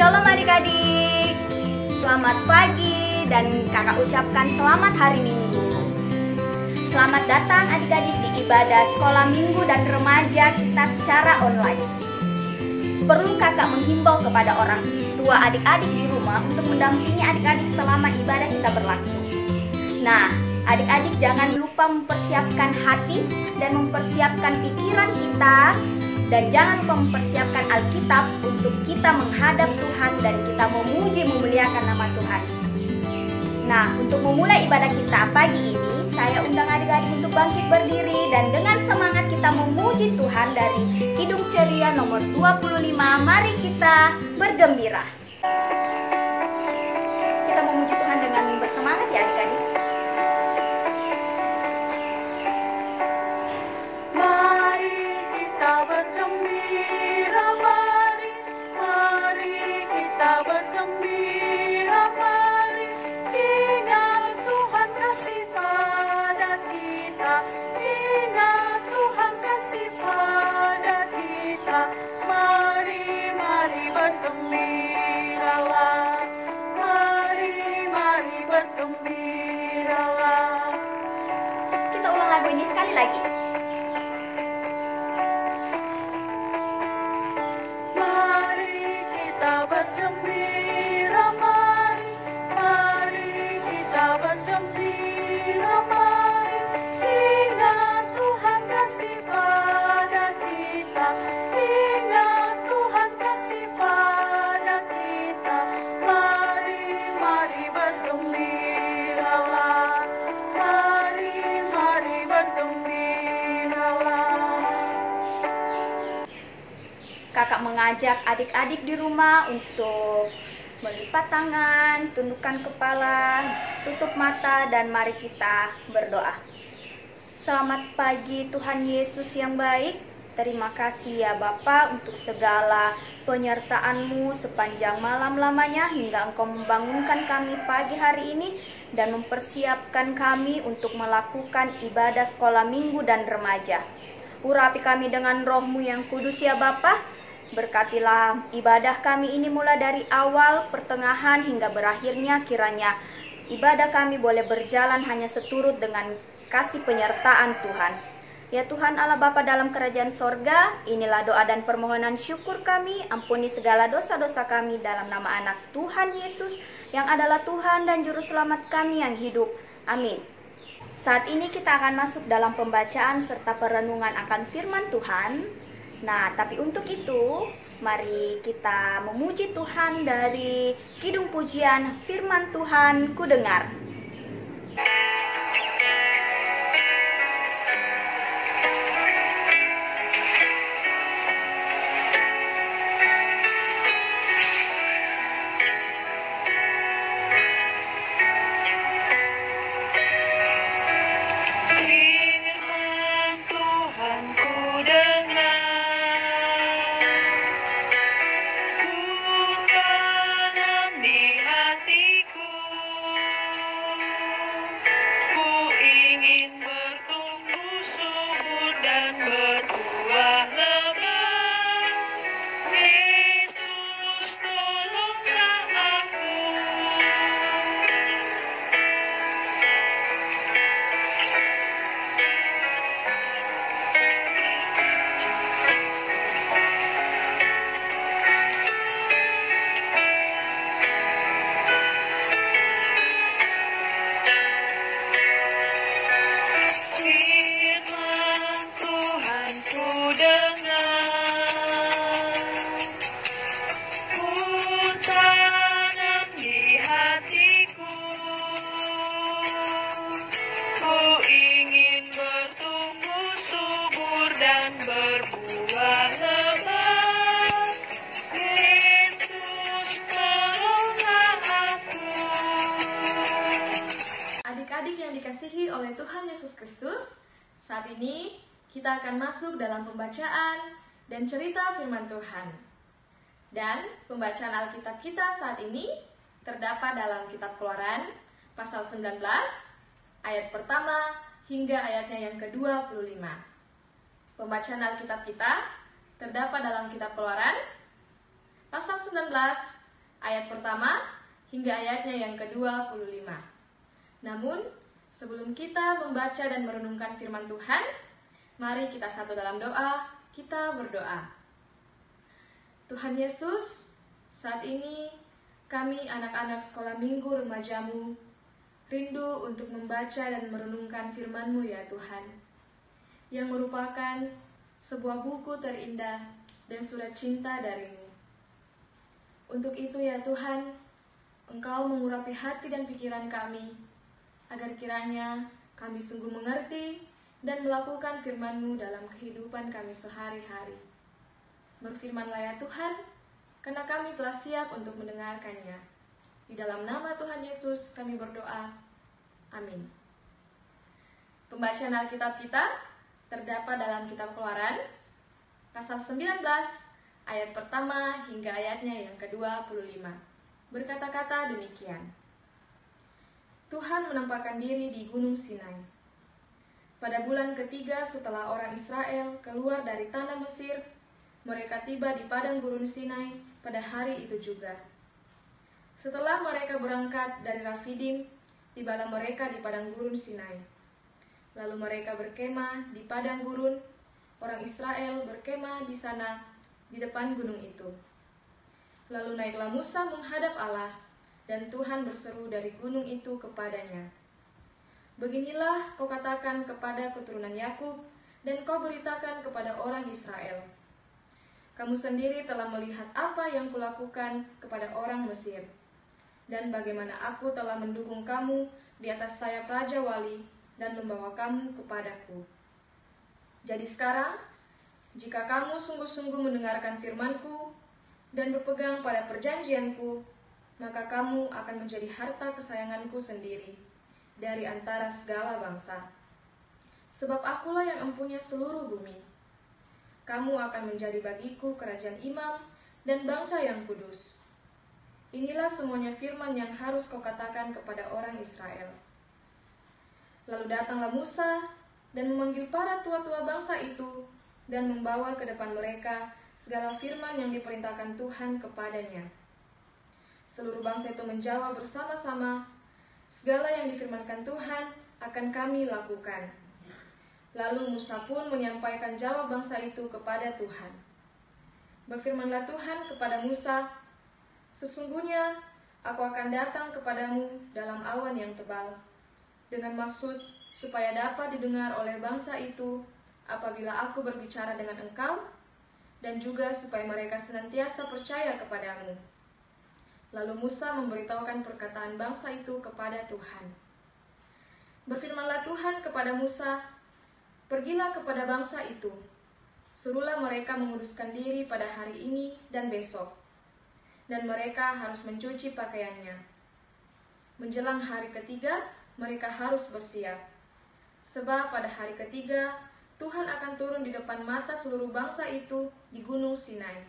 Shalom adik-adik, selamat pagi dan kakak ucapkan selamat hari Minggu. Selamat datang adik-adik di ibadah sekolah minggu dan remaja kita secara online. Perlu kakak menghimbau kepada orang tua adik-adik di rumah untuk mendampingi adik-adik selama ibadah kita berlangsung. Nah, adik-adik jangan lupa mempersiapkan hati dan mempersiapkan pikiran kita, dan jangan lupa mempersiapkan Alkitab untuk kita menghadap Tuhan dan kita memuji memuliakan nama Tuhan. Nah, untuk memulai ibadah kita pagi ini, saya undang adik-adik untuk bangkit berdiri dan dengan semangat kita memuji Tuhan dari Kidung Ceria nomor 25. Mari kita bergembira. Kita memuji Tuhan dengan bersemangat ya adik-adik. Kakak mengajak adik-adik di rumah untuk melipat tangan, tundukkan kepala, tutup mata, dan mari kita berdoa. Selamat pagi Tuhan Yesus yang baik. Terima kasih ya Bapa untuk segala penyertaan-Mu sepanjang malam lamanya hingga Engkau membangunkan kami pagi hari ini dan mempersiapkan kami untuk melakukan ibadah sekolah minggu dan remaja. Urapi kami dengan Roh-Mu yang kudus ya Bapa. Berkatilah ibadah kami ini mulai dari awal, pertengahan hingga berakhirnya, kiranya ibadah kami boleh berjalan hanya seturut dengan kasih penyertaan Tuhan. Ya Tuhan Allah Bapa dalam kerajaan sorga, inilah doa dan permohonan syukur kami, ampuni segala dosa-dosa kami dalam nama anak Tuhan Yesus yang adalah Tuhan dan Juru Selamat kami yang hidup. Amin. Saat ini kita akan masuk dalam pembacaan serta perenungan akan firman Tuhan. Nah, tapi untuk itu, mari kita memuji Tuhan dari Kidung Pujian Firman Tuhan Ku Dengar. Adik-adik yang dikasihi oleh Tuhan Yesus Kristus, saat ini kita akan masuk dalam pembacaan dan cerita firman Tuhan. Dan pembacaan Alkitab kita saat ini terdapat dalam kitab Keluaran pasal 19 ayat pertama hingga ayatnya yang ke-25. Pembacaan Alkitab kita terdapat dalam kitab Keluaran pasal 19 ayat pertama hingga ayatnya yang ke-25. Namun, sebelum kita membaca dan merenungkan firman Tuhan, mari kita satu dalam doa, kita berdoa. Tuhan Yesus, saat ini kami anak-anak sekolah minggu remajamu rindu untuk membaca dan merenungkan firman-Mu ya Tuhan, yang merupakan sebuah buku terindah dan surat cinta dari-Mu. Untuk itu ya Tuhan, Engkau mengurapi hati dan pikiran kami, agar kiranya kami sungguh mengerti dan melakukan firman-Mu dalam kehidupan kami sehari-hari. Berfirmanlah ya Tuhan, karena kami telah siap untuk mendengarkannya. Di dalam nama Tuhan Yesus kami berdoa. Amin. Pembacaan Alkitab kita terdapat dalam kitab Keluaran, pasal 19, ayat pertama hingga ayatnya yang ke-25. Berkata-kata demikian. Tuhan menampakkan diri di Gunung Sinai. Pada bulan ketiga setelah orang Israel keluar dari tanah Mesir, mereka tiba di padang gurun Sinai pada hari itu juga. Setelah mereka berangkat dari Rafidim, tibalah mereka di padang gurun Sinai. Lalu mereka berkemah di padang gurun, orang Israel berkemah di sana, di depan gunung itu. Lalu naiklah Musa menghadap Allah, dan Tuhan berseru dari gunung itu kepadanya. Beginilah kau katakan kepada keturunan Yakub, dan kau beritakan kepada orang Israel. Kamu sendiri telah melihat apa yang kulakukan kepada orang Mesir, dan bagaimana aku telah mendukung kamu di atas sayap Raja Wali dan membawa kamu kepadaku. Jadi sekarang, jika kamu sungguh-sungguh mendengarkan firman-Ku dan berpegang pada perjanjian-Ku, maka kamu akan menjadi harta kesayangan-Ku sendiri dari antara segala bangsa. Sebab akulah yang empunya seluruh bumi. Kamu akan menjadi bagiku kerajaan imam dan bangsa yang kudus. Inilah semuanya firman yang harus kau katakan kepada orang Israel. Lalu datanglah Musa dan memanggil para tua-tua bangsa itu dan membawa ke depan mereka segala firman yang diperintahkan Tuhan kepadanya. Seluruh bangsa itu menjawab bersama-sama, segala yang difirmankan Tuhan akan kami lakukan. Lalu Musa pun menyampaikan jawab bangsa itu kepada Tuhan. Berfirmanlah Tuhan kepada Musa, sesungguhnya aku akan datang kepadamu dalam awan yang tebal, dengan maksud supaya dapat didengar oleh bangsa itu apabila aku berbicara dengan engkau, dan juga supaya mereka senantiasa percaya kepadamu. Lalu Musa memberitahukan perkataan bangsa itu kepada Tuhan. Berfirmanlah Tuhan kepada Musa, pergilah kepada bangsa itu, suruhlah mereka menguduskan diri pada hari ini dan besok, dan mereka harus mencuci pakaiannya. Menjelang hari ketiga, mereka harus bersiap, sebab pada hari ketiga, Tuhan akan turun di depan mata seluruh bangsa itu di Gunung Sinai.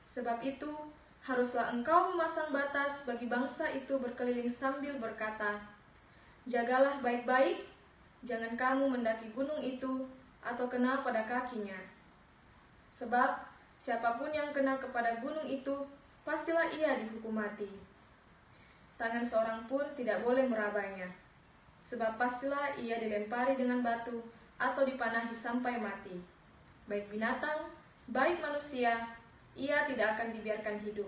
Sebab itu, haruslah engkau memasang batas bagi bangsa itu berkeliling sambil berkata, jagalah baik-baik, jangan kamu mendaki gunung itu atau kena pada kakinya. Sebab siapapun yang kena kepada gunung itu, pastilah ia dihukum mati. Tangan seorang pun tidak boleh merabanya, sebab pastilah ia dilempari dengan batu atau dipanahi sampai mati. Baik binatang, baik manusia, ia tidak akan dibiarkan hidup.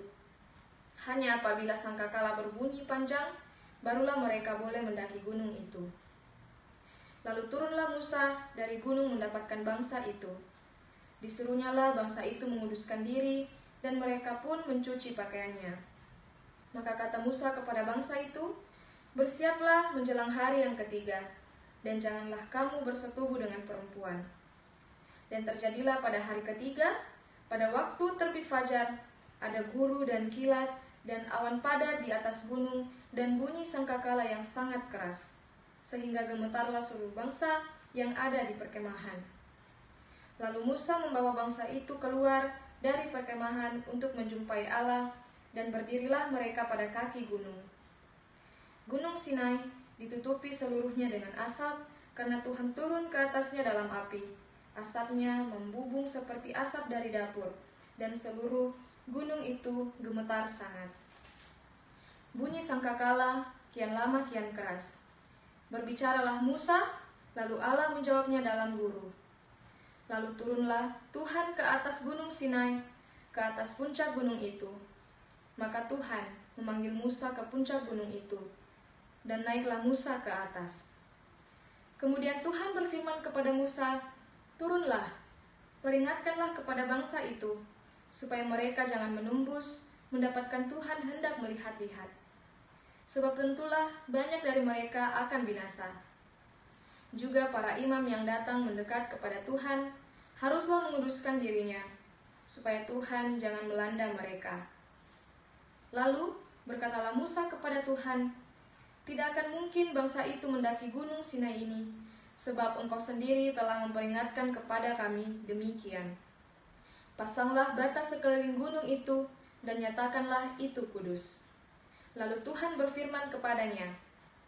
Hanya apabila sangkakala berbunyi panjang, barulah mereka boleh mendaki gunung itu. Lalu turunlah Musa dari gunung mendapatkan bangsa itu. Disuruhnyalah bangsa itu menguduskan diri, dan mereka pun mencuci pakaiannya. Maka kata Musa kepada bangsa itu, bersiaplah menjelang hari yang ketiga, dan janganlah kamu bersetubuh dengan perempuan. Dan terjadilah pada hari ketiga, pada waktu terbit fajar, ada guru dan kilat, dan awan padat di atas gunung, dan bunyi sangkakala yang sangat keras, sehingga gemetarlah seluruh bangsa yang ada di perkemahan. Lalu Musa membawa bangsa itu keluar dari perkemahan untuk menjumpai Allah, dan berdirilah mereka pada kaki gunung. Gunung Sinai ditutupi seluruhnya dengan asap, karena Tuhan turun ke atasnya dalam api. Asapnya membubung seperti asap dari dapur, dan seluruh gunung itu gemetar sangat. Bunyi sangkakala kian lama kian keras. Berbicaralah Musa, lalu Allah menjawabnya dalam guru. Lalu turunlah Tuhan ke atas gunung Sinai, ke atas puncak gunung itu. Maka Tuhan memanggil Musa ke puncak gunung itu, dan naiklah Musa ke atas. Kemudian Tuhan berfirman kepada Musa, "Turunlah, peringatkanlah kepada bangsa itu, supaya mereka jangan menembus, mendapatkan Tuhan hendak melihat-lihat. Sebab tentulah banyak dari mereka akan binasa. Juga para imam yang datang mendekat kepada Tuhan, haruslah menguduskan dirinya, supaya Tuhan jangan melanda mereka." Lalu berkatalah Musa kepada Tuhan, "Tidak akan mungkin bangsa itu mendaki gunung Sinai ini, sebab Engkau sendiri telah memperingatkan kepada kami demikian. Pasanglah batas sekeliling gunung itu, dan nyatakanlah itu kudus." Lalu Tuhan berfirman kepadanya,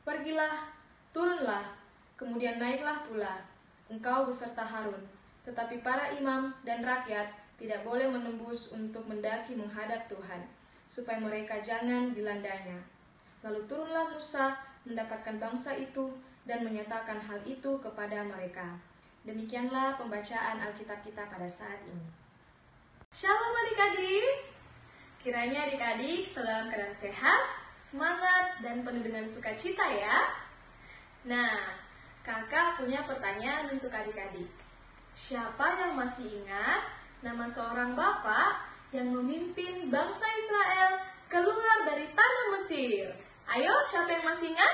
"Pergilah, turunlah, kemudian naiklah pula, engkau beserta Harun, tetapi para imam dan rakyat tidak boleh menembus untuk mendaki menghadap Tuhan, supaya mereka jangan dilandanya." Lalu turunlah Musa mendapatkan bangsa itu dan menyatakan hal itu kepada mereka. Demikianlah pembacaan Alkitab kita pada saat ini. Shalom adik-adik. Kiranya adik-adik dalam keadaan sehat, semangat, dan penuh dengan sukacita ya. Nah, kakak punya pertanyaan untuk adik-adik. Siapa yang masih ingat nama seorang bapak yang memimpin bangsa Israel keluar dari tanah Mesir? Ayo, siapa yang masih ingat?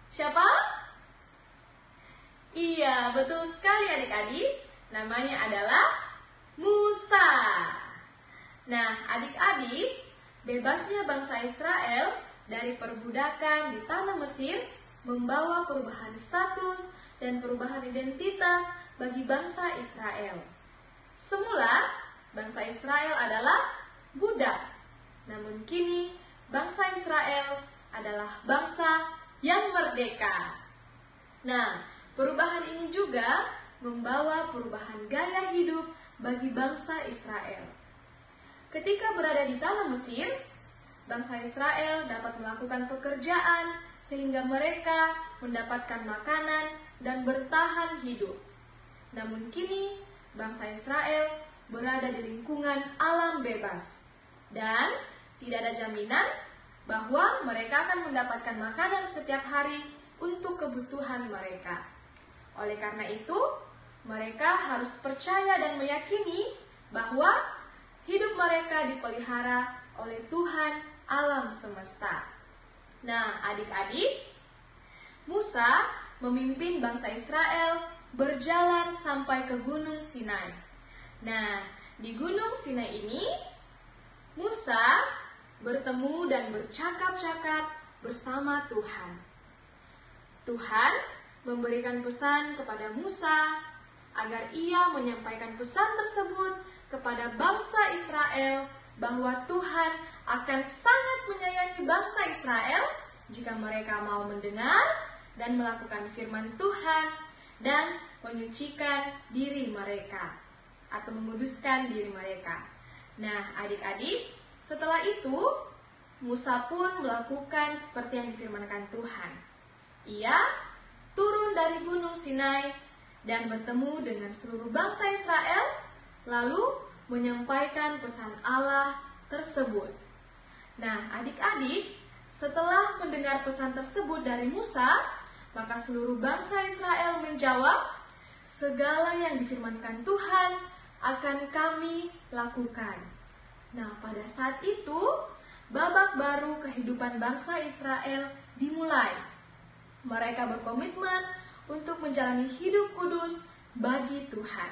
Siapa? Iya, betul sekali adik-adik. Namanya adalah Musa. Nah, adik-adik, bebasnya bangsa Israel dari perbudakan di tanah Mesir membawa perubahan status dan perubahan identitas bagi bangsa Israel. Semula, bangsa Israel adalah budak. Namun kini, bangsa Israel adalah bangsa yang merdeka. Nah, perubahan ini juga membawa perubahan gaya hidup bagi bangsa Israel. Ketika berada di tanah Mesir, bangsa Israel dapat melakukan pekerjaan sehingga mereka mendapatkan makanan dan bertahan hidup. Namun kini, bangsa Israel berada di lingkungan alam bebas dan tidak ada jaminan bahwa mereka akan mendapatkan makanan setiap hari untuk kebutuhan mereka. Oleh karena itu, mereka harus percaya dan meyakini bahwa hidup mereka dipelihara oleh Tuhan alam semesta. Nah, adik-adik, Musa memimpin bangsa Israel berjalan sampai ke Gunung Sinai. Nah, di Gunung Sinai ini, Musa bertemu dan bercakap-cakap bersama Tuhan. Tuhan memberikan pesan kepada Musa agar ia menyampaikan pesan tersebut kepada bangsa Israel bahwa Tuhan akan sangat menyayangi bangsa Israel jika mereka mau mendengar dan melakukan firman Tuhan dan menyucikan diri mereka atau menguduskan diri mereka. Nah, adik-adik, setelah itu Musa pun melakukan seperti yang difirmankan Tuhan. Ia turun dari Gunung Sinai dan bertemu dengan seluruh bangsa Israel, lalu menyampaikan pesan Allah tersebut. Nah, adik-adik, setelah mendengar pesan tersebut dari Musa, maka seluruh bangsa Israel menjawab, "Segala yang difirmankan Tuhan akan kami lakukan." Nah, pada saat itu, babak baru kehidupan bangsa Israel dimulai. Mereka berkomitmen untuk menjalani hidup kudus bagi Tuhan.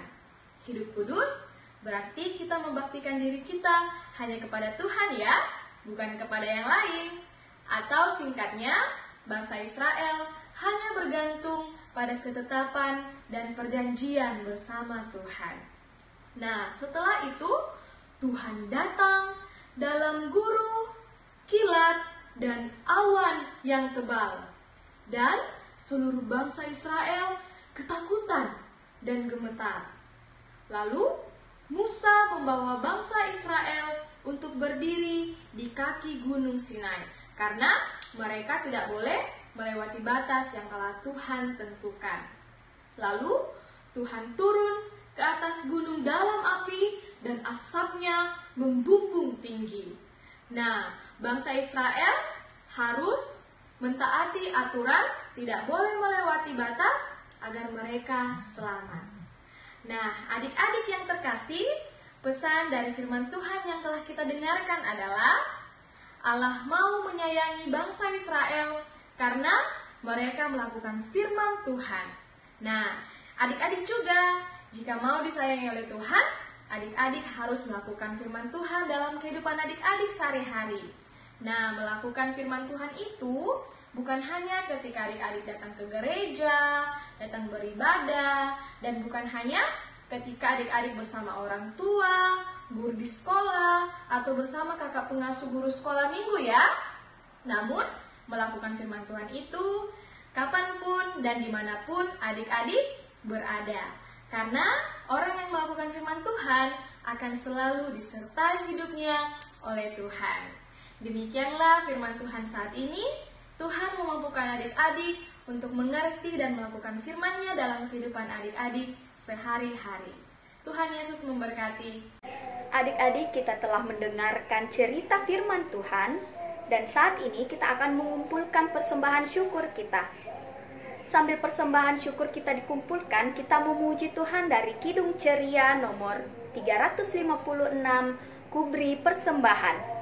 Hidup kudus berarti kita membaktikan diri kita hanya kepada Tuhan ya, bukan kepada yang lain. Atau singkatnya, bangsa Israel hanya bergantung pada ketetapan dan perjanjian bersama Tuhan. Nah, setelah itu Tuhan datang dalam guru, kilat, dan awan yang tebal. Dan seluruh bangsa Israel ketakutan dan gemetar. Lalu Musa membawa bangsa Israel untuk berdiri di kaki Gunung Sinai, karena mereka tidak boleh melewati batas yang telah Tuhan tentukan. Lalu Tuhan turun ke atas gunung dalam api dan asapnya membumbung tinggi. Nah, bangsa Israel harus mentaati aturan, tidak boleh melewati batas agar mereka selamat. Nah, adik-adik yang terkasih, pesan dari firman Tuhan yang telah kita dengarkan adalah Allah mau menyayangi bangsa Israel karena mereka melakukan firman Tuhan. Nah, adik-adik juga, jika mau disayangi oleh Tuhan, adik-adik harus melakukan firman Tuhan dalam kehidupan adik-adik sehari-hari. Nah, melakukan firman Tuhan itu bukan hanya ketika adik-adik datang ke gereja, datang beribadah, dan bukan hanya ketika adik-adik bersama orang tua, guru di sekolah, atau bersama kakak pengasuh guru sekolah minggu ya. Namun, melakukan firman Tuhan itu kapanpun dan dimanapun adik-adik berada. Karena orang yang melakukan firman Tuhan akan selalu disertai hidupnya oleh Tuhan. Demikianlah firman Tuhan saat ini. Tuhan memampukan adik-adik untuk mengerti dan melakukan firman-Nya dalam kehidupan adik-adik sehari-hari. Tuhan Yesus memberkati. Adik-adik, kita telah mendengarkan cerita firman Tuhan, dan saat ini kita akan mengumpulkan persembahan syukur kita. Sambil persembahan syukur kita dikumpulkan, kita memuji Tuhan dari Kidung Ceria nomor 356, Kuberi Persembahan.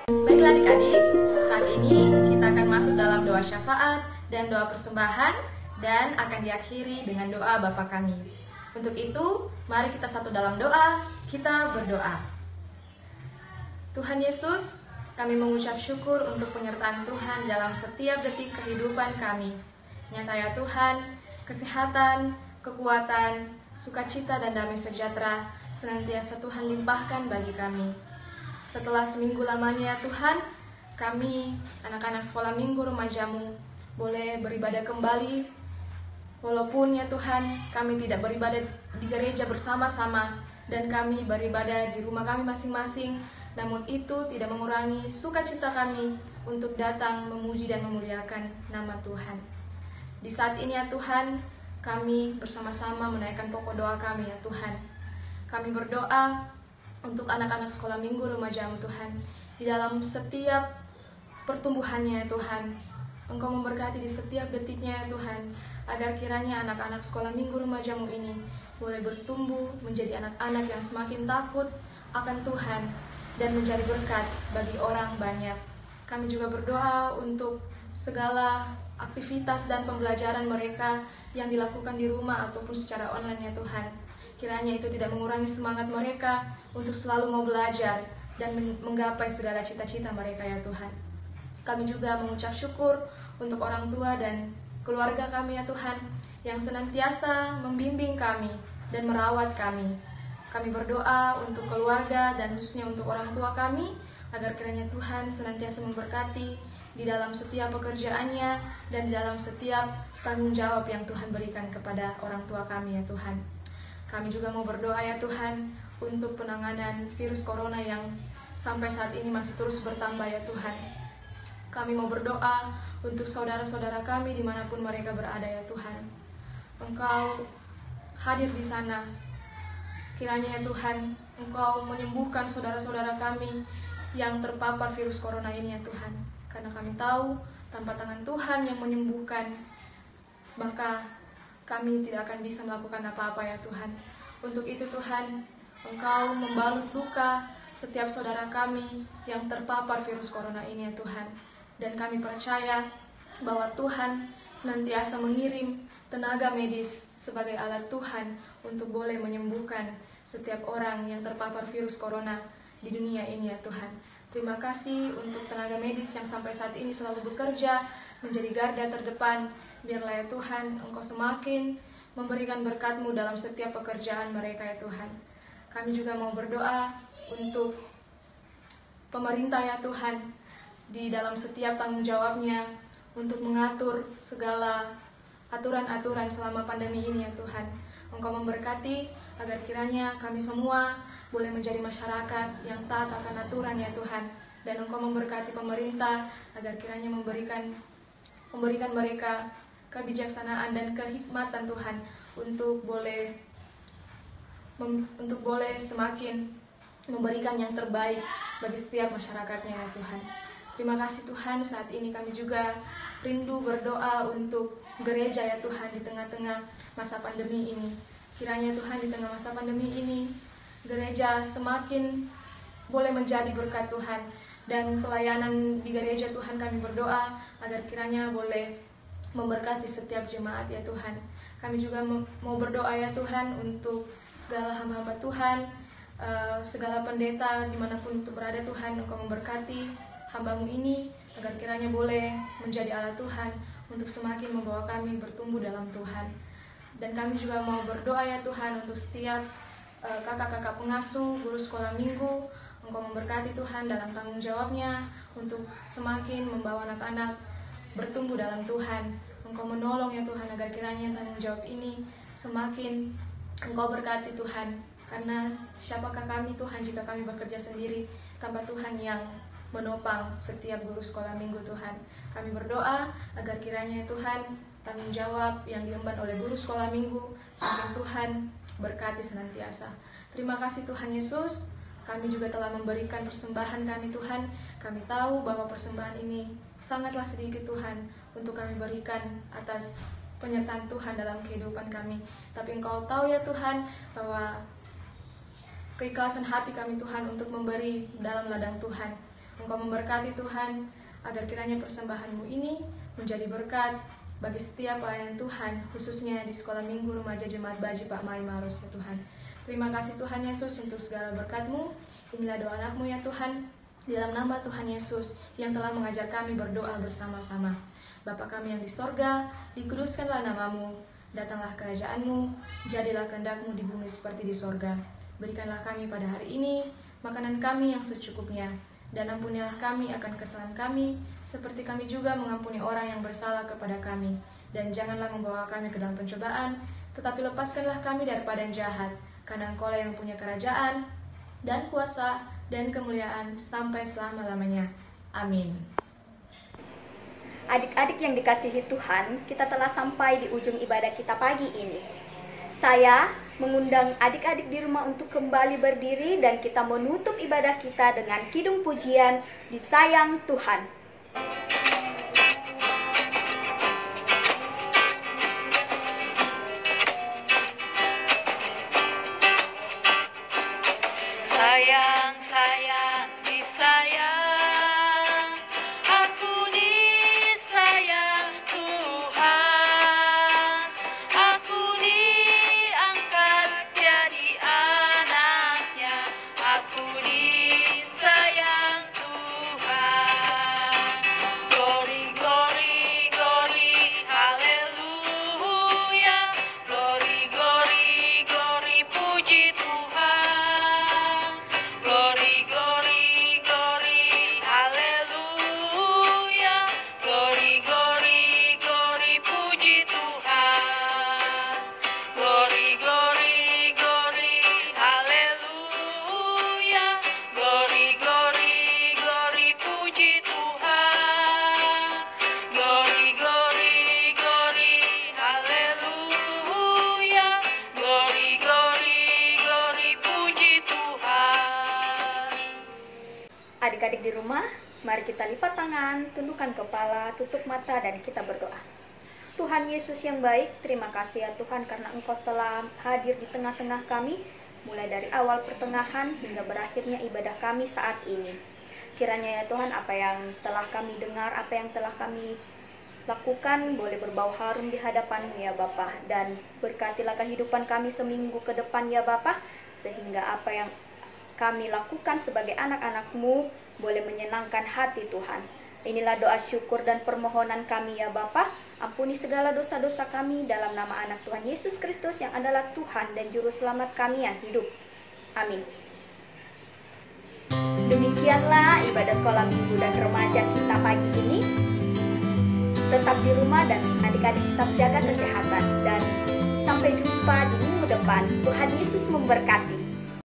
Baiklah adik-adik, saat ini kita akan masuk dalam doa syafaat dan doa persembahan dan akan diakhiri dengan doa Bapa kami. Untuk itu, mari kita satu dalam doa, kita berdoa. Tuhan Yesus, kami mengucap syukur untuk penyertaan Tuhan dalam setiap detik kehidupan kami. Nyata ya Tuhan, kesehatan, kekuatan, sukacita dan damai sejahtera senantiasa Tuhan limpahkan bagi kami. Setelah seminggu lamanya Tuhan, kami anak-anak sekolah minggu remajamu boleh beribadah kembali. Walaupun ya Tuhan, kami tidak beribadah di gereja bersama-sama dan kami beribadah di rumah kami masing-masing, namun itu tidak mengurangi sukacita kami untuk datang memuji dan memuliakan nama Tuhan. Di saat ini ya Tuhan, kami bersama-sama menaikkan pokok doa kami ya Tuhan. Kami berdoa untuk anak-anak sekolah minggu remajamu Tuhan, di dalam setiap pertumbuhannya ya Tuhan, Engkau memberkati di setiap detiknya ya Tuhan, agar kiranya anak-anak sekolah minggu remajamu ini boleh bertumbuh menjadi anak-anak yang semakin takut akan Tuhan dan menjadi berkat bagi orang banyak. Kami juga berdoa untuk segala aktivitas dan pembelajaran mereka yang dilakukan di rumah ataupun secara online ya Tuhan. Kiranya itu tidak mengurangi semangat mereka untuk selalu mau belajar dan menggapai segala cita-cita mereka ya Tuhan. Kami juga mengucap syukur untuk orang tua dan keluarga kami ya Tuhan, yang senantiasa membimbing kami dan merawat kami. Kami berdoa untuk keluarga dan khususnya untuk orang tua kami, agar kiranya Tuhan senantiasa memberkati di dalam setiap pekerjaannya dan di dalam setiap tanggung jawab yang Tuhan berikan kepada orang tua kami ya Tuhan. Kami juga mau berdoa ya Tuhan untuk penanganan virus corona yang sampai saat ini masih terus bertambah ya Tuhan. Kami mau berdoa untuk saudara-saudara kami dimanapun mereka berada ya Tuhan. Engkau hadir di sana. Kiranya ya Tuhan, Engkau menyembuhkan saudara-saudara kami yang terpapar virus corona ini ya Tuhan. Karena kami tahu Tanpa tangan Tuhan yang menyembuhkan, maka kami tidak akan bisa melakukan apa-apa ya Tuhan. Untuk itu Tuhan, Engkau membalut luka setiap saudara kami yang terpapar virus corona ini ya Tuhan. Dan kami percaya bahwa Tuhan senantiasa mengirim tenaga medis sebagai alat Tuhan untuk boleh menyembuhkan setiap orang yang terpapar virus corona di dunia ini ya Tuhan. Terima kasih untuk tenaga medis yang sampai saat ini selalu bekerja menjadi garda terdepan. Biarlah ya Tuhan, Engkau semakin memberikan berkat-Mu dalam setiap pekerjaan mereka ya Tuhan. Kami juga mau berdoa untuk pemerintah ya Tuhan, di dalam setiap tanggung jawabnya untuk mengatur segala aturan-aturan selama pandemi ini ya Tuhan. Engkau memberkati agar kiranya kami semua boleh menjadi masyarakat yang taat akan aturan ya Tuhan. Dan Engkau memberkati pemerintah agar kiranya memberikan mereka kebijaksanaan dan kehikmatan Tuhan untuk boleh semakin memberikan yang terbaik bagi setiap masyarakatnya ya Tuhan. Terima kasih Tuhan, saat ini kami juga rindu berdoa untuk gereja ya Tuhan di tengah-tengah masa pandemi ini. Kiranya Tuhan di tengah masa pandemi ini, gereja semakin boleh menjadi berkat Tuhan. Dan pelayanan di gereja Tuhan kami berdoa agar kiranya boleh memberkati setiap jemaat ya Tuhan. Kami juga mau berdoa ya Tuhan untuk segala hamba-hamba Tuhan, segala pendeta dimanapun itu berada Tuhan. Engkau memberkati hamba-Mu ini agar kiranya boleh menjadi alat Tuhan untuk semakin membawa kami bertumbuh dalam Tuhan. Dan kami juga mau berdoa ya Tuhan untuk setiap kakak-kakak pengasuh, guru sekolah minggu. Engkau memberkati Tuhan dalam tanggung jawabnya untuk semakin membawa anak-anak bertumbuh dalam Tuhan. Engkau menolong ya Tuhan agar kiranya tanggung jawab ini semakin Engkau berkati Tuhan. Karena siapakah kami Tuhan jika kami bekerja sendiri tanpa Tuhan yang menopang setiap guru sekolah minggu Tuhan. Kami berdoa agar kiranya Tuhan tanggung jawab yang diemban oleh guru sekolah minggu sampai Tuhan berkati senantiasa. Terima kasih Tuhan Yesus. Kami juga telah memberikan persembahan kami Tuhan. Kami tahu bahwa persembahan ini sangatlah sedikit Tuhan untuk kami berikan atas penyertaan Tuhan dalam kehidupan kami. Tapi Engkau tahu ya Tuhan bahwa keikhlasan hati kami Tuhan untuk memberi dalam ladang Tuhan. Engkau memberkati Tuhan agar kiranya persembahan-Mu ini menjadi berkat bagi setiap pelayanan Tuhan, khususnya di sekolah minggu remaja Jemaat Baji Pak Mai Maros ya Tuhan. Terima kasih Tuhan Yesus untuk segala berkat-Mu. Inilah doa anak-Mu ya Tuhan, di dalam nama Tuhan Yesus yang telah mengajar kami berdoa bersama-sama. Bapa kami yang di sorga, dikuduskanlah nama-Mu, datanglah kerajaan-Mu, jadilah kehendak-Mu di bumi seperti di sorga. Berikanlah kami pada hari ini makanan kami yang secukupnya, dan ampunilah kami akan kesalahan kami, seperti kami juga mengampuni orang yang bersalah kepada kami. Dan janganlah membawa kami ke dalam pencobaan, tetapi lepaskanlah kami daripada yang jahat, karena Engkau lah yang punya kerajaan, dan kuasa, dan kemuliaan, sampai selama-lamanya. Amin. Adik-adik yang dikasihi Tuhan, kita telah sampai di ujung ibadah kita pagi ini. Saya mengundang adik-adik di rumah untuk kembali berdiri dan kita menutup ibadah kita dengan kidung pujian Disayang Tuhan. Sayang, sayang, disayang, aku disayang Tuhan, aku diangkat jadi anaknya, aku disayang Tuhan. Glory, glory, glory, haleluya, glory, glory, glory, puji Tuhan. Glory, glory, glory, haleluya. Glory, glory, glory, puji Tuhan. Glory, glory, glory, haleluya. Glory, glory, glory, puji Tuhan. Glory, glory, glory, haleluya. Glory, glory, glory, puji Tuhan. Adik-adik di rumah, Mari kita lipat tangan, tundukkan kepala, tutup mata, dan kita berdoa. Tuhan Yesus yang baik, terima kasih ya Tuhan karena Engkau telah hadir di tengah-tengah kami, mulai dari awal pertengahan hingga berakhirnya ibadah kami saat ini. Kiranya ya Tuhan, apa yang telah kami dengar, apa yang telah kami lakukan boleh berbau harum di hadapan-Mu ya Bapa, dan berkatilah kehidupan kami seminggu ke depan ya Bapa, sehingga apa yang kami lakukan sebagai anak-anak-Mu boleh menyenangkan hati Tuhan. Inilah doa syukur dan permohonan kami ya Bapa. Ampuni segala dosa-dosa kami dalam nama anak Tuhan Yesus Kristus yang adalah Tuhan dan Juru Selamat kami yang hidup. Amin. Demikianlah ibadah sekolah minggu dan remaja kita pagi ini. Tetap di rumah dan adik-adik tetap jaga kesehatan. Dan sampai jumpa di minggu depan. Tuhan Yesus memberkati.